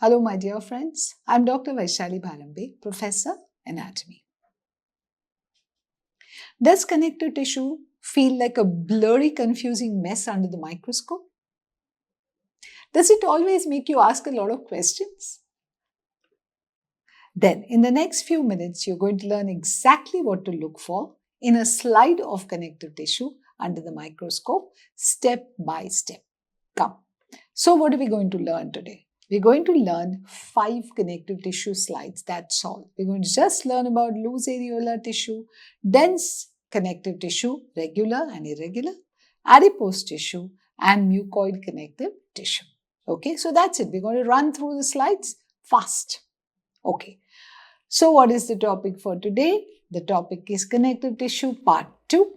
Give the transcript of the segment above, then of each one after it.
Hello, my dear friends. I'm Dr. Vaishali Bharambe, Professor Anatomy. Does connective tissue feel like a blurry, confusing mess under the microscope? Does it always make you ask a lot of questions? Then, in the next few minutes, you're going to learn exactly what to look for in a slide of connective tissue under the microscope, step by step. Come. So, what are we going to learn today? We're going to learn 5 connective tissue slides, that's all. We're going to just learn about loose areolar tissue, dense connective tissue, regular and irregular, adipose tissue, and mucoid connective tissue. Okay, so that's it. We're going to run through the slides fast. Okay, so what is the topic for today? The topic is connective tissue part 2.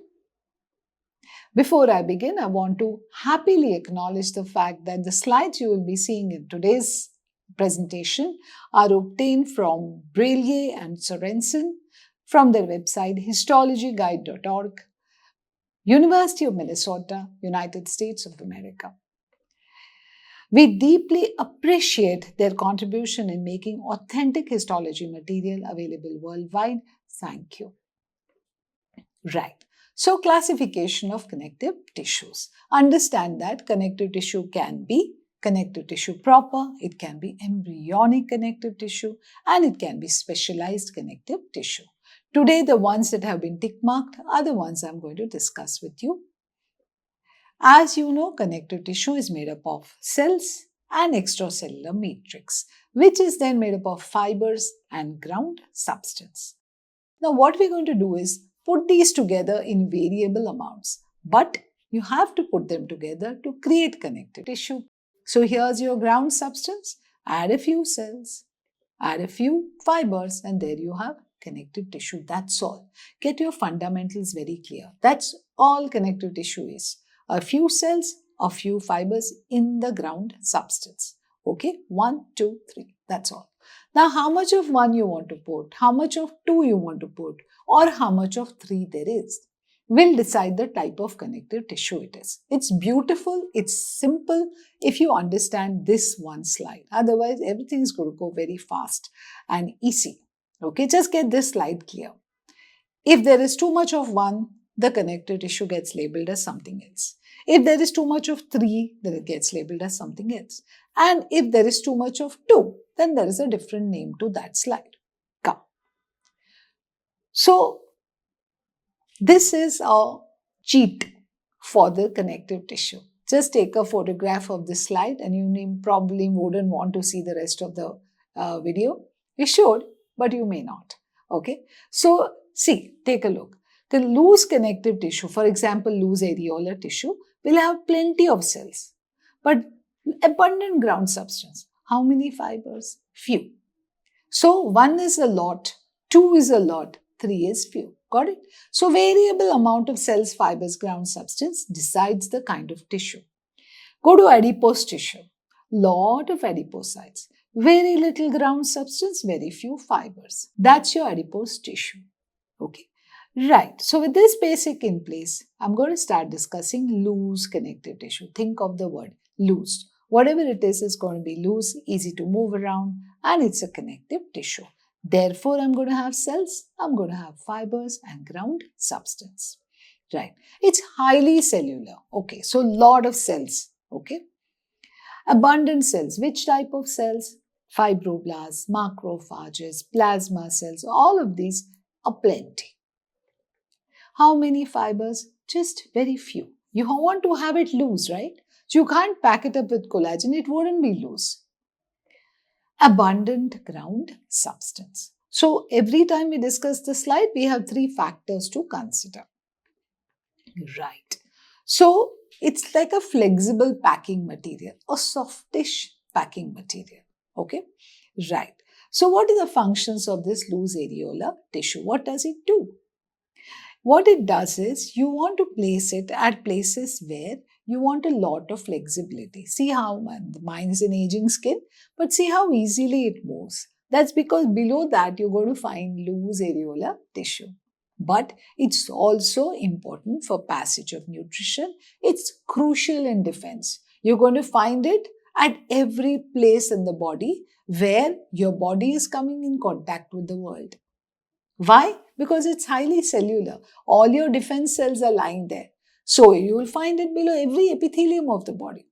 Before I begin, I want to happily acknowledge the fact that the slides you will be seeing in today's presentation are obtained from Braille and Sorensen from their website histologyguide.org, University of Minnesota, United States of America. We deeply appreciate their contribution in making authentic histology material available worldwide. Thank you. Right. So, classification of connective tissues. Understand that connective tissue can be connective tissue proper, it can be embryonic connective tissue, and it can be specialized connective tissue. Today, the ones that have been tick marked are the ones I'm going to discuss with you. As you know, connective tissue is made up of cells and extracellular matrix, which is then made up of fibers and ground substance. Now, what we're going to do is put these together in variable amounts, but you have to put them together to create connective tissue. So here's your ground substance, add a few cells, add a few fibers, and there you have connective tissue. That's all. Get your fundamentals very clear. That's all connective tissue is. A few cells, a few fibers in the ground substance. Okay, 1, 2, 3. That's all. Now, how much of 1 you want to put, how much of 2 you want to put, or how much of 3 there is, will decide the type of connective tissue it is. It's beautiful, it's simple if you understand this one slide. Otherwise, everything is going to go very fast and easy. Okay, just get this slide clear. If there is too much of 1, the connective tissue gets labeled as something else. If there is too much of 3, then it gets labeled as something else. And if there is too much of 2, then there is a different name to that slide. Come. So, this is a cheat for the connective tissue. Just take a photograph of this slide and you probably wouldn't want to see the rest of the video. You should, but you may not. Okay. So, see, take a look. The loose connective tissue, for example, loose areolar tissue, will have plenty of cells, but abundant ground substance. How many fibers? Few. So, 1 is a lot, 2 is a lot, 3 is few. Got it? So, variable amount of cells, fibers, ground substance decides the kind of tissue. Go to adipose tissue. Lot of adipocytes. Very little ground substance, very few fibers. That's your adipose tissue. Okay. Right. So, with this basic in place, I'm going to start discussing loose connective tissue. Think of the word loose. Whatever it is going to be loose, easy to move around, and it's a connective tissue. Therefore, I'm going to have cells, I'm going to have fibers and ground substance. Right. It's highly cellular. Okay. So, lot of cells. Okay. Abundant cells. Which type of cells? Fibroblasts, macrophages, plasma cells. All of these are plenty. How many fibers? Just very few. You want to have it loose, right? So you can't pack it up with collagen, it wouldn't be loose. Abundant ground substance. So every time we discuss the slide, we have 3 factors to consider. Right. So it's like a flexible packing material, a softish packing material. Okay. Right. So what are the functions of this loose areolar tissue? What does it do? What it does is you want to place it at places where you want a lot of flexibility. See how mine is an aging skin, but see how easily it moves. That's because below that you're going to find loose areolar tissue. But it's also important for passage of nutrition. It's crucial in defense. You're going to find it at every place in the body where your body is coming in contact with the world. Why? Because it's highly cellular. All your defense cells are lying there. So you will find it below every epithelium of the body.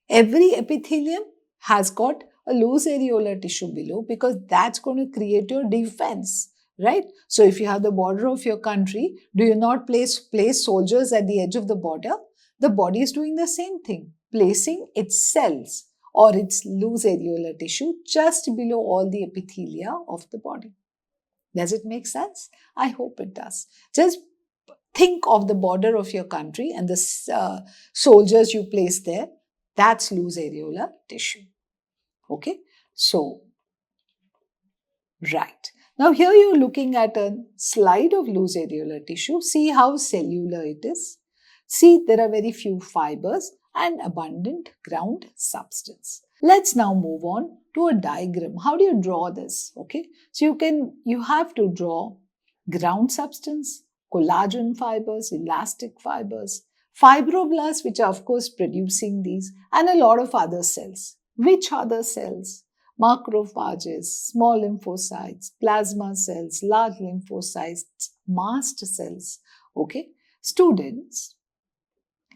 Every epithelium has got a loose areolar tissue below because that's going to create your defense, right? So if you have the border of your country, do you not place soldiers at the edge of the border? The body is doing the same thing, placing its cells or its loose areolar tissue just below all the epithelia of the body. Does it make sense? I hope it does. Just think of the border of your country and the soldiers you place there. That's loose areolar tissue. Okay, so, right. Now here you're looking at a slide of loose areolar tissue. See how cellular it is. See, there are very few fibers and abundant ground substance. Let's now move on to a diagram. How do you draw this? Okay, so you have to draw ground substance, collagen fibers, elastic fibers, fibroblasts, which are of course producing these, and a lot of other cells. Which other cells? Macrophages, small lymphocytes, plasma cells, large lymphocytes, mast cells. Okay, students,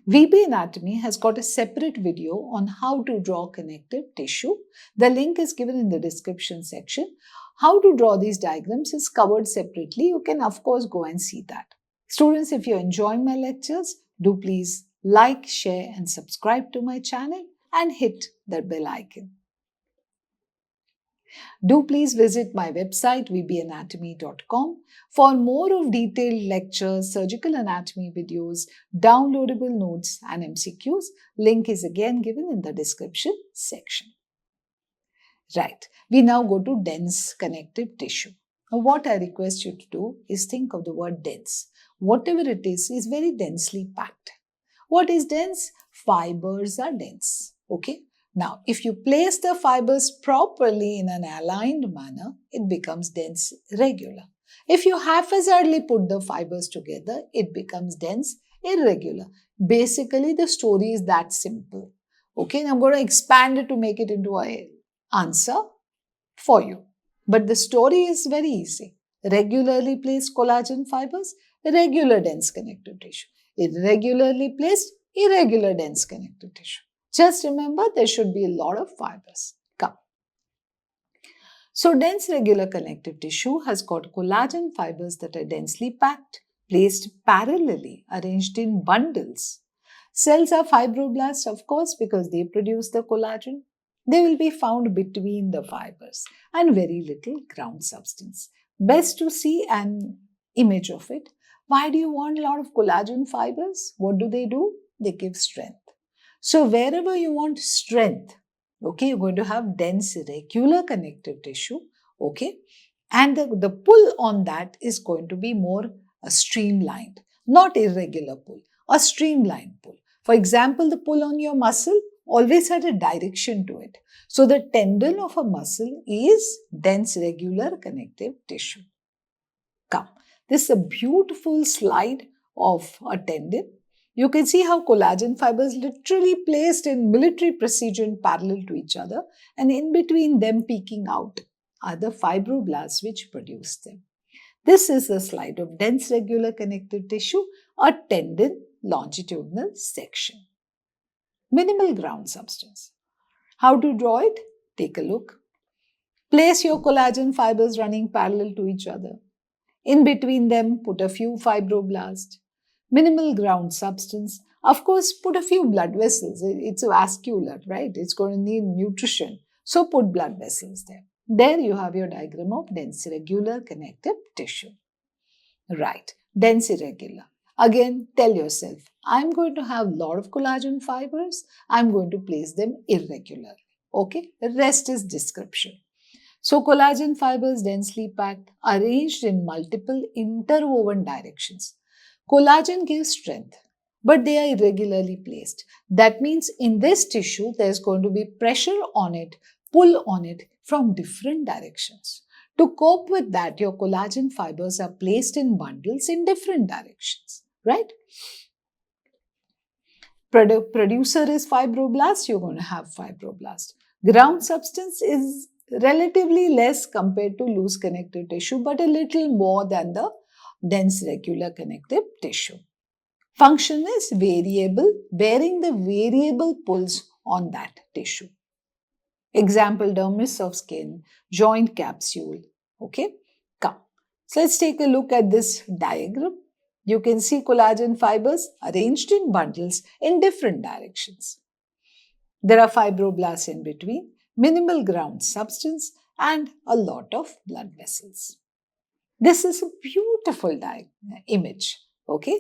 VB Anatomy has got a separate video on how to draw connective tissue. The link is given in the description section. How to draw these diagrams is covered separately. You can of course go and see that. Students, if you're enjoying my lectures, do please like, share and subscribe to my channel and hit that bell icon. Do please visit my website vbanatomy.com for more of detailed lectures, surgical anatomy videos, downloadable notes and MCQs. Link is again given in the description section. Right, we now go to dense connective tissue. Now what I request you to do is think of the word dense. Whatever it is very densely packed. What is dense? Fibers are dense. Okay. Now, if you place the fibers properly in an aligned manner, it becomes dense regular. If you haphazardly put the fibers together, it becomes dense irregular. Basically, the story is that simple. Okay, now I'm going to expand it to make it into an answer for you. But the story is very easy. Regularly placed collagen fibers, regular dense connective tissue. Irregularly placed, irregular dense connective tissue. Just remember, there should be a lot of fibers. Come. So, dense regular connective tissue has got collagen fibers that are densely packed, placed parallelly, arranged in bundles. Cells are fibroblasts, of course, because they produce the collagen. They will be found between the fibers and very little ground substance. Best to see an image of it. Why do you want a lot of collagen fibers? What do? They give strength. So wherever you want strength, okay, you're going to have dense regular connective tissue, okay, and the pull on that is going to be more streamlined, not irregular pull, a streamlined pull. For example, the pull on your muscle always had a direction to it. So the tendon of a muscle is dense regular connective tissue. Come, this is a beautiful slide of a tendon. You can see how collagen fibers literally placed in military precision parallel to each other, and in between them peeking out are the fibroblasts which produce them. This is a slide of dense regular connective tissue, a tendon longitudinal section. Minimal ground substance. How to draw it? Take a look. Place your collagen fibers running parallel to each other. In between them, put a few fibroblasts. Minimal ground substance. Of course, put a few blood vessels. It's vascular, right? It's going to need nutrition. So put blood vessels there. There you have your diagram of dense regular connective tissue. Right, dense irregular. Again, tell yourself, I'm going to have a lot of collagen fibers. I'm going to place them irregularly. Okay, the rest is description. So collagen fibers densely packed, arranged in multiple interwoven directions. Collagen gives strength, but they are irregularly placed. That means in this tissue, there's going to be pressure on it, pull on it from different directions. To cope with that, your collagen fibers are placed in bundles in different directions, right? Producer is fibroblast, you're going to have fibroblast. Ground substance is relatively less compared to loose connective tissue, but a little more than the dense regular connective tissue. Function is variable, bearing the variable pulls on that tissue. Example, dermis of skin, joint capsule. Okay, come. So let's take a look at this diagram. You can see collagen fibers arranged in bundles in different directions. There are fibroblasts in between, minimal ground substance, and a lot of blood vessels. This is a beautiful image. Okay,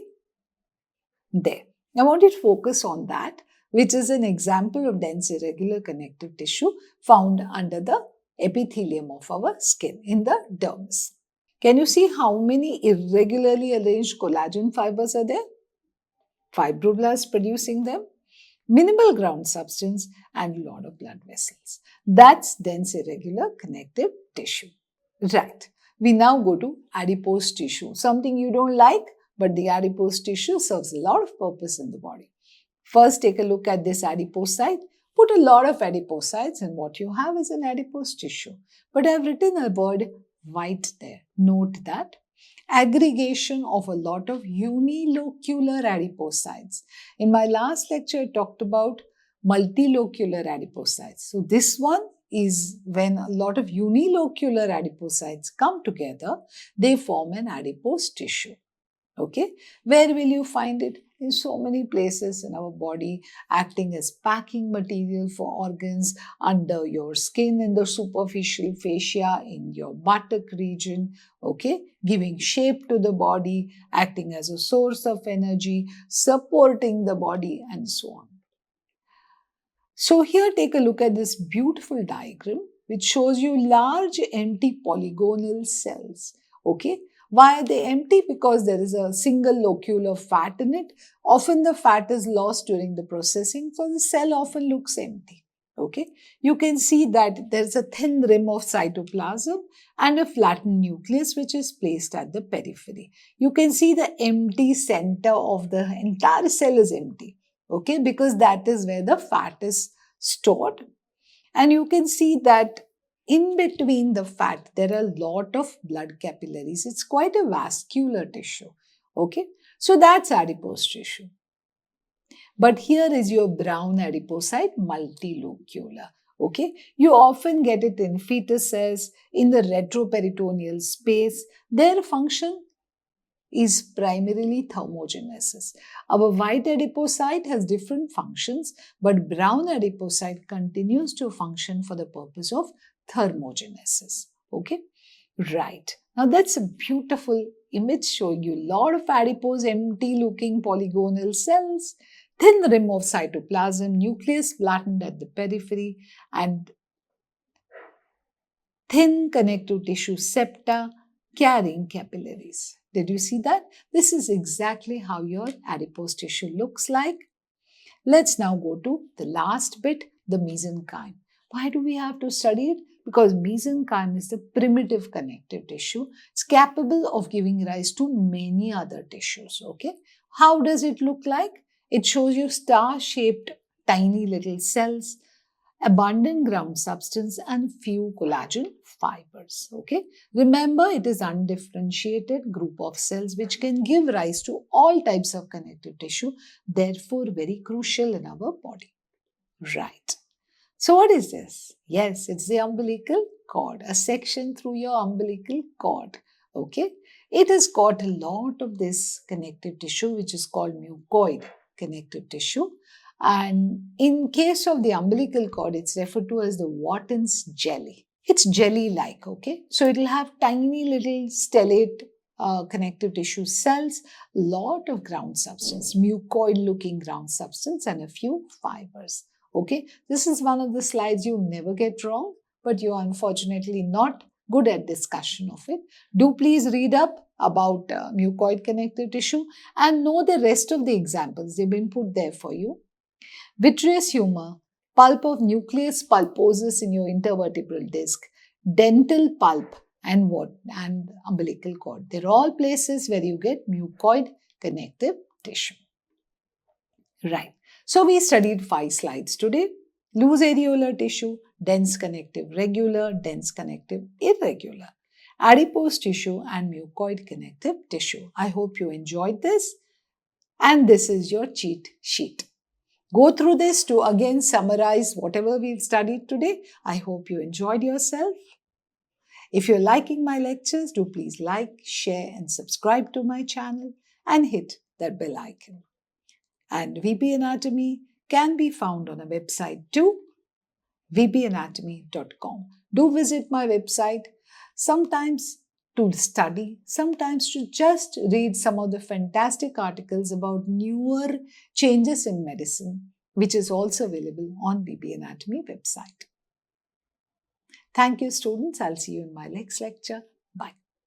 there. I want you to focus on that, which is an example of dense irregular connective tissue found under the epithelium of our skin in the dermis. Can you see how many irregularly arranged collagen fibers are there? Fibroblasts producing them, minimal ground substance, and a lot of blood vessels. That's dense irregular connective tissue. Right. We now go to adipose tissue, something you don't like, but the adipose tissue serves a lot of purpose in the body. First, take a look at this adipocyte. Put a lot of adipocytes and what you have is an adipose tissue. But I've written a word white there. Note that aggregation of a lot of unilocular adipocytes. In my last lecture, I talked about multilocular adipocytes. So this one is when a lot of unilocular adipocytes come together, they form an adipose tissue. Okay, where will you find it? In so many places in our body, acting as packing material for organs, under your skin, in the superficial fascia, in your buttock region, okay, giving shape to the body, acting as a source of energy, supporting the body, and so on. So here take a look at this beautiful diagram which shows you large empty polygonal cells, okay. Why are they empty? Because there is a single locule of fat in it. Often the fat is lost during the processing, so the cell often looks empty. Okay, you can see that there's a thin rim of cytoplasm and a flattened nucleus which is placed at the periphery. You can see the empty center of the entire cell is empty. Okay, because that is where the fat is stored. And you can see that in between the fat, there are a lot of blood capillaries. It's quite a vascular tissue. Okay, so that's adipose tissue. But here is your brown adipocyte, multilocular. Okay, you often get it in fetuses, in the retroperitoneal space. Their function is primarily thermogenesis. Our white adipocyte has different functions, but brown adipocyte continues to function for the purpose of thermogenesis. Okay, right. Now that's a beautiful image showing you a lot of adipose, empty looking polygonal cells, thin rim of cytoplasm, nucleus flattened at the periphery, and thin connective tissue septa carrying capillaries. Did you see that? This is exactly how your adipose tissue looks like. Let's now go to the last bit, the mesenchyme. Why do we have to study it? Because mesenchyme is the primitive connective tissue. It's capable of giving rise to many other tissues. Okay, how does it look like? It shows you star-shaped tiny little cells, abundant ground substance, and few collagen fibers. Okay, remember it is undifferentiated group of cells which can give rise to all types of connective tissue, therefore very crucial in our body. Right. So what is this? Yes, it's the umbilical cord, a section through your umbilical cord. Okay, it has got a lot of this connective tissue which is called mucoid connective tissue. And in case of the umbilical cord, it's referred to as the Wharton's jelly. It's jelly-like, okay? So it'll have tiny little stellate connective tissue cells, lot of ground substance, mucoid-looking ground substance, and a few fibers, okay? This is one of the slides you never get wrong, but you're unfortunately not good at discussion of it. Do please read up about mucoid connective tissue and know the rest of the examples. They've been put there for you. Vitreous humor, pulp of nucleus pulposus in your intervertebral disc, dental pulp, and umbilical cord. They're all places where you get mucoid connective tissue. Right. So we studied 5 slides today. Loose areolar tissue, dense connective regular, dense connective irregular, adipose tissue and mucoid connective tissue. I hope you enjoyed this, and this is your cheat sheet. Go through this to again summarize whatever we've studied today. I hope you enjoyed yourself. If you're liking my lectures, do please like, share and subscribe to my channel and hit that bell icon. And VP Anatomy can be found on a website too, vpanatomy.com. Do visit my website, sometimes to study, sometimes to just read some of the fantastic articles about newer changes in medicine, which is also available on VP Anatomy website. Thank you, students. I'll see you in my next lecture. Bye.